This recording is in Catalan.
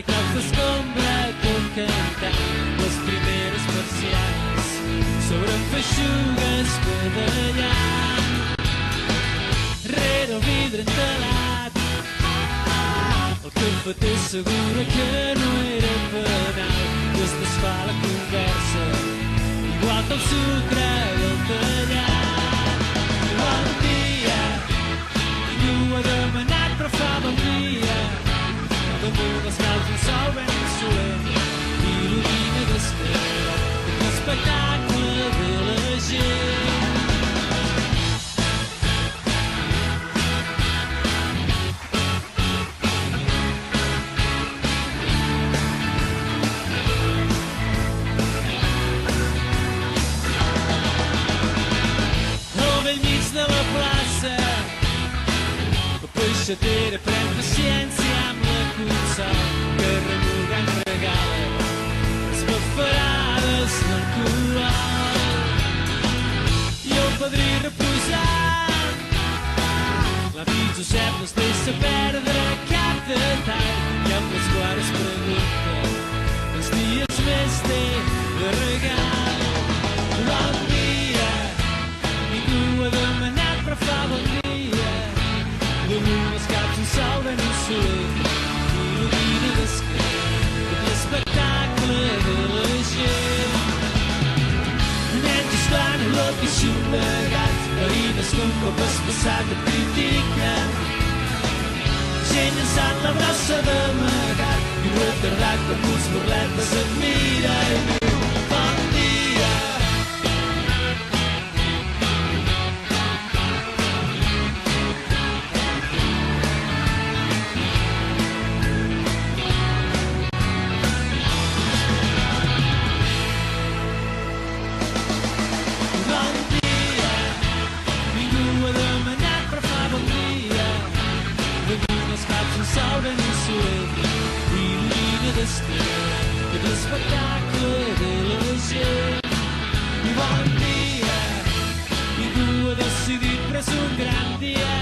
carregat d'escombra tot cantant les primeres persianes sobre feixugues pedallant rere el vidre entelat. El cafeter assegura que no era penal i es desfà la conversa igual que el sucre del tallat. Bon dia, ningú ha demanat però fa bon dia. Damunt els caus un sol ben insolent il·lumina d'esquerra l'espectacle de la gent. Al vell mig de la plaça la peixatera pren paciència amb la consol que remugant regala les bafarades d'alcohol i el padrí reposant l'avi Josep no es deixa perdre cap detall i amb les quals pregunta els dies més té de regal. Bon dia, ningú ha demanat però fa bon dia. Damunt els caps un sol ben insolent il·lumina d'esquerra l'espectacle de la gent. Nens jugant a l'oc i xumegats, veïnes com copes passat et critiquen. Gent llançant la brossa d'amagat i un retardat com uns burletes et mira i diu bon dia. Sol ben insolent il·lumina d'esquerra l'espectacle de la gent. Bon dia, ningú ha decidit però és un gran dia.